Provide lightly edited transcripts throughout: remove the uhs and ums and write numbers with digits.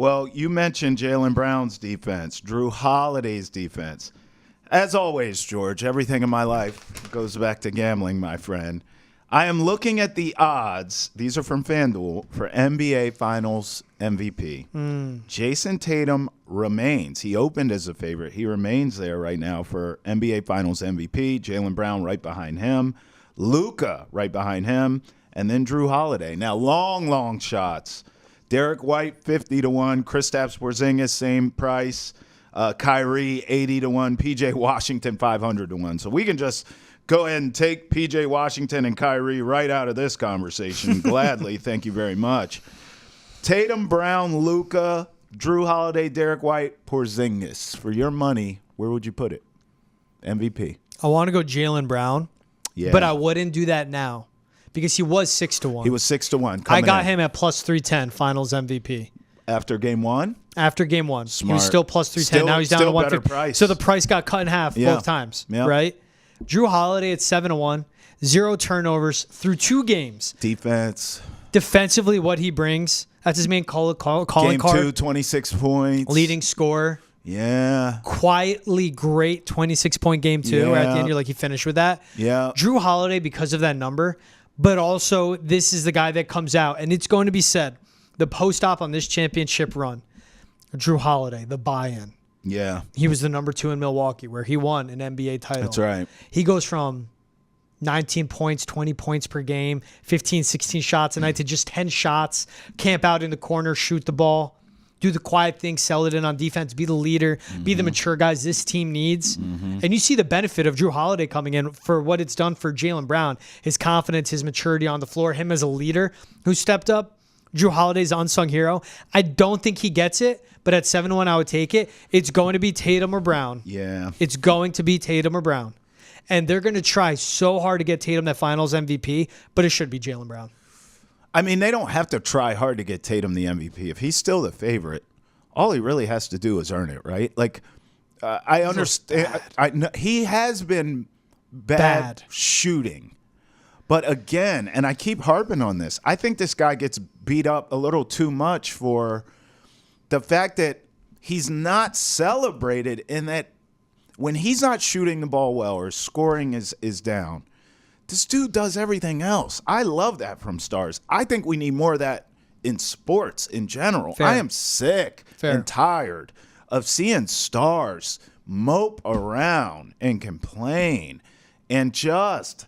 Well, you mentioned Jaylen Brown's defense, Drew Holiday's defense. As always, George, everything in my life goes back to gambling, my friend. I am looking at the odds. These are from FanDuel for NBA Finals MVP. Jayson Tatum remains. He opened as a favorite. He remains there right now for NBA Finals MVP. Jaylen Brown right behind him. Luka right behind him. And then Drew Holiday. Now, long shots. Derek White, 50-1. Kristaps Porzingis, same price. Kyrie, 80-1. PJ Washington, 500-1. So we can just go ahead and take PJ Washington and Kyrie right out of this conversation. Gladly. Thank you very much. Tatum, Brown, Luka, Drew Holiday, Derek White, Porzingis. For your money, where would you put it? MVP. I want to go Jaylen Brown, but I wouldn't do that now because he was 6-1. He was 6-1. I got him at plus 310 Finals MVP. After game one? After game one. Smart. He was still plus 310. Now he's down to 150. Price. So the price got cut in half both times, right? Drew Holiday at 7-1, 0 turnovers through 2 games. Defensively, what he brings, that's his main calling card. Game 2, 26 points. Leading scorer. Yeah. Quietly great 26-point game, too. Where at the end, you're like, he finished with that. Yeah. Drew Holiday, because of that number, but also this is the guy that comes out, and it's going to be said, the post-op on this championship run, Drew Holiday, the buy-in. Yeah. He was the number 2 in Milwaukee, where he won an NBA title. That's right. He goes from 19 points, 20 points per game, 15, 16 shots a night to just 10 shots, camp out in the corner, shoot the ball, do the quiet thing, sell it in on defense, be the leader, be the mature guys this team needs. And you see the benefit of Drew Holiday coming in for what it's done for Jaylen Brown, his confidence, his maturity on the floor, him as a leader who stepped up. Drew Holiday's unsung hero. I don't think he gets it, but at 7-1, I would take it. It's going to be Tatum or Brown. Yeah. It's going to be Tatum or Brown. And they're going to try so hard to get Tatum that Finals MVP, but it should be Jaylen Brown. I mean, they don't have to try hard to get Tatum the MVP. If he's still the favorite, all he really has to do is earn it, right? Like, I understand. He has been bad shooting. But again, and I keep harping on this, I think this guy gets beat up a little too much for the fact that he's not celebrated in that when he's not shooting the ball well or scoring is down, this dude does everything else. I love that from stars. I think we need more of that in sports in general. Fair. I am sick and tired of seeing stars mope around and complain and just...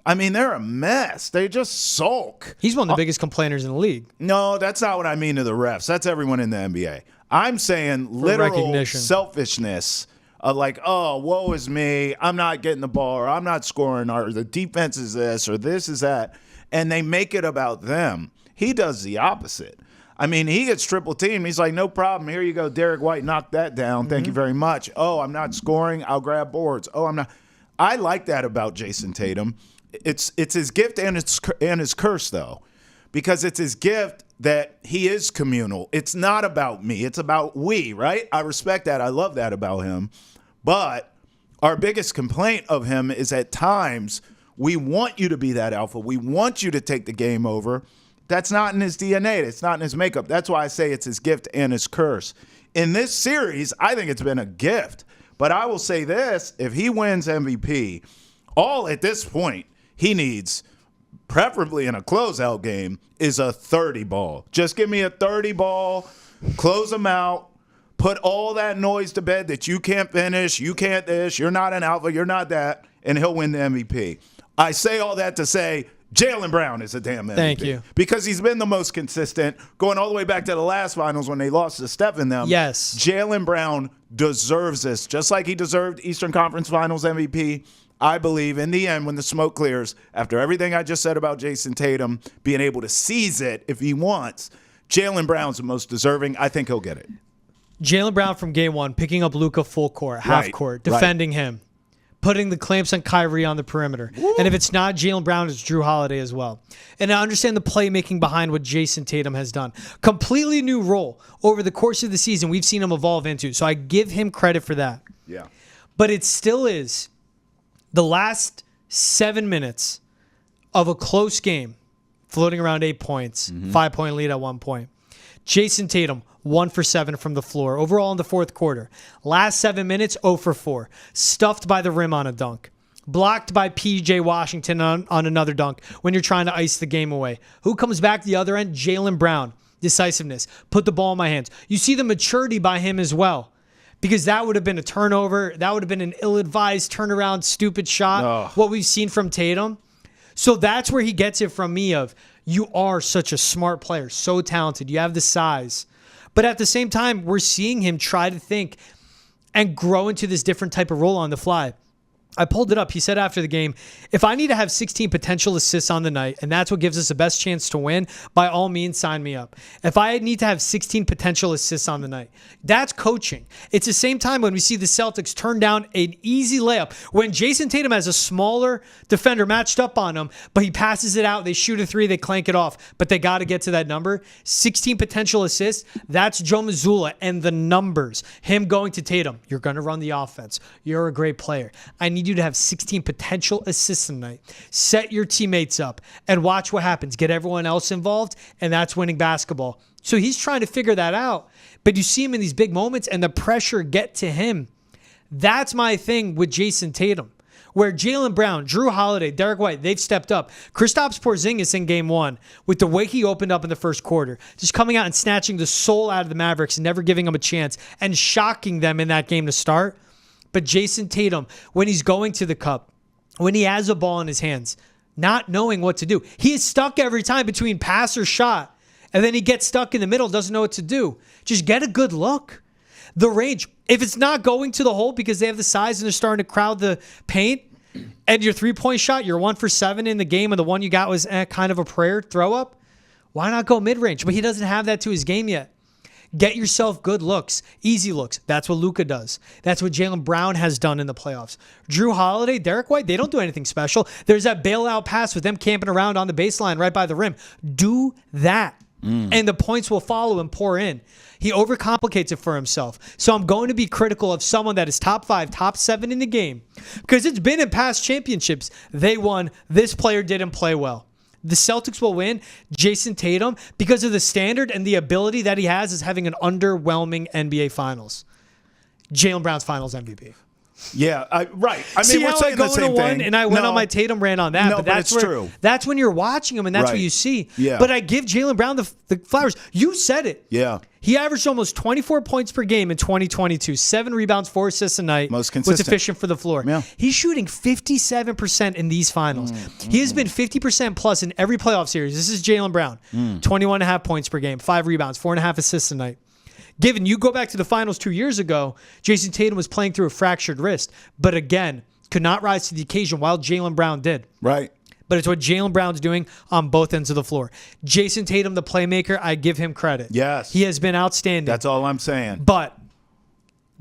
I mean, they're a mess. They just sulk. He's one of the biggest complainers in the league. No, that's not what I mean to the refs. That's everyone in the NBA. I'm saying literal selfishness of like, oh, woe is me. I'm not getting the ball, or I'm not scoring, or the defense is this, or this is that. And they make it about them. He does the opposite. I mean, he gets triple teamed. He's like, no problem. Here you go, Derek White, knock that down. Thank you very much. Oh, I'm not scoring. I'll grab boards. Oh, I'm not. I like that about Jayson Tatum. It's his gift and his curse, though, because it's his gift that he is communal. It's not about me. It's about we, right? I respect that. I love that about him. But our biggest complaint of him is at times we want you to be that alpha. We want you to take the game over. That's not in his DNA. It's not in his makeup. That's why I say it's his gift and his curse. In this series, I think it's been a gift. But I will say this, if he wins MVP, all at this point, he needs, preferably in a closeout game, is a 30 ball. Just give me a 30 ball, close them out, put all that noise to bed that you can't finish, you can't this, you're not an alpha, you're not that, and he'll win the MVP. I say all that to say Jaylen Brown is a damn MVP. Thank you. Because he's been the most consistent, going all the way back to the last finals when they lost to Steph and them. Yes. Jaylen Brown deserves this, just like he deserved Eastern Conference Finals MVP. I believe in the end, when the smoke clears, after everything I just said about Jayson Tatum being able to seize it if he wants, Jaylen Brown's the most deserving. I think he'll get it. Jaylen Brown from game one, picking up Luka full court, half court, defending him, putting the clamps on Kyrie on the perimeter. Woo. And if it's not Jaylen Brown, it's Drew Holiday as well. And I understand the playmaking behind what Jayson Tatum has done. Completely new role over the course of the season we've seen him evolve into. So I give him credit for that. Yeah. But it still is the last 7 minutes of a close game, floating around 8 points, 5-point lead at one point. Jayson Tatum, 1 for 7 from the floor. Overall in the fourth quarter. Last 7 minutes, 0 for 4. Stuffed by the rim on a dunk. Blocked by P.J. Washington on another dunk when you're trying to ice the game away. Who comes back the other end? Jaylen Brown. Decisiveness. Put the ball in my hands. You see the maturity by him as well. Because that would have been a turnover. That would have been an ill-advised turnaround, stupid shot. What we've seen from Tatum. So that's where he gets it from me of, you are such a smart player, so talented. You have the size. But at the same time, we're seeing him try to think and grow into this different type of role on the fly. I pulled it up. He said after the game, if I need to have 16 potential assists on the night, and that's what gives us the best chance to win, by all means, sign me up. If I need to have 16 potential assists on the night, that's coaching. It's the same time when we see the Celtics turn down an easy layup. When Jayson Tatum has a smaller defender matched up on him, but he passes it out, they shoot a three, they clank it off, but they got to get to that number. 16 potential assists, that's Joe Mazzulla and the numbers. Him going to Tatum, you're going to run the offense. You're a great player. I need you to have 16 potential assists tonight. Set your teammates up and watch what happens. Get everyone else involved, and that's winning basketball. So he's trying to figure that out. But you see him in these big moments, and the pressure get to him. That's my thing with Jayson Tatum. Where Jaylen Brown, Drew Holiday, Derek White, they've stepped up. Kristaps Porzingis in game one, with the way he opened up in the first quarter, just coming out and snatching the soul out of the Mavericks and never giving them a chance and shocking them in that game to start. But Jayson Tatum, when he's going to the cup, when he has a ball in his hands, not knowing what to do. He is stuck every time between pass or shot, and then he gets stuck in the middle, doesn't know what to do. Just get a good look. The range, if it's not going to the hole because they have the size and they're starting to crowd the paint, and your three-point shot, you're 1 for 7 in the game, and the one you got was kind of a prayer throw up, why not go mid-range? But he doesn't have that to his game yet. Get yourself good looks, easy looks. That's what Luka does. That's what Jaylen Brown has done in the playoffs. Drew Holiday, Derek White, they don't do anything special. There's that bailout pass with them camping around on the baseline right by the rim. Do that, and the points will follow and pour in. He overcomplicates it for himself. So I'm going to be critical of someone that is top 5, top 7 in the game, because it's been in past championships. They won. This player didn't play well. The Celtics will win. Jayson Tatum, because of the standard and the ability that he has, is having an underwhelming NBA Finals. Jaylen Brown's Finals MVP. Yeah, right. I mean, see we're how saying I go the same into one, thing. and I went on my Tatum rant on that. No, but that's it's where, true. That's when you're watching him, and that's Right. what you see. Yeah. But I give Jaylen Brown the flowers. You said it. Yeah. He averaged almost 24 points per game in 2022, 7 rebounds, 4 assists a night. Most consistent. Was efficient for the floor. Yeah. He's shooting 57% in these finals. He has been 50% plus in every playoff series. This is Jaylen Brown. 21.5 points per game, 5 rebounds, 4.5 assists a night. Given you go back to the finals 2 years ago, Jayson Tatum was playing through a fractured wrist, but again, could not rise to the occasion while Jaylen Brown did. Right. But it's what Jaylen Brown's doing on both ends of the floor. Jayson Tatum, the playmaker, I give him credit. Yes. He has been outstanding. That's all I'm saying. But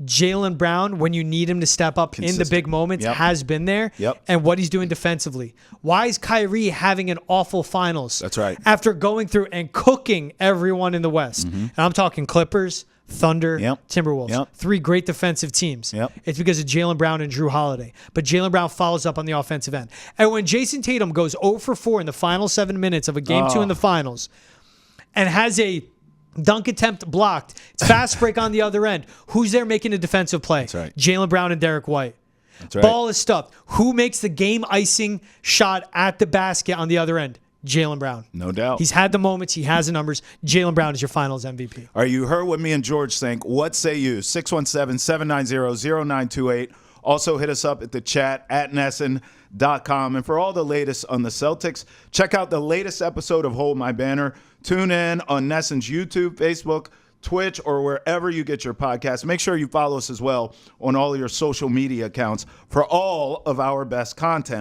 Jaylen Brown, when you need him to step up in the big moments, has been there. Yep. And what he's doing defensively. Why is Kyrie having an awful finals? That's right. After going through and cooking everyone in the West. And I'm talking Clippers, Thunder, Timberwolves. 3 great defensive teams. It's because of Jaylen Brown and Drew Holiday. But Jaylen Brown follows up on the offensive end. And when Jayson Tatum goes 0 for 4 in the final 7 minutes of a game 2 in the finals and has a dunk attempt blocked, it's fast break on the other end, who's there making a defensive play? That's right. Jaylen Brown and Derek White. That's right. Ball is stuffed. Who makes the game icing shot at the basket on the other end? Jaylen Brown. No doubt. He's had the moments. He has the numbers. Jaylen Brown is your finals MVP. All right, you heard what me and George think. What say you? 617-790-0928. Also hit us up at the chat at Nesson.com. And for all the latest on the Celtics, check out the latest episode of Hold My Banner. Tune in on Nesson's YouTube, Facebook, Twitch, or wherever you get your podcasts. Make sure you follow us as well on all your social media accounts for all of our best content.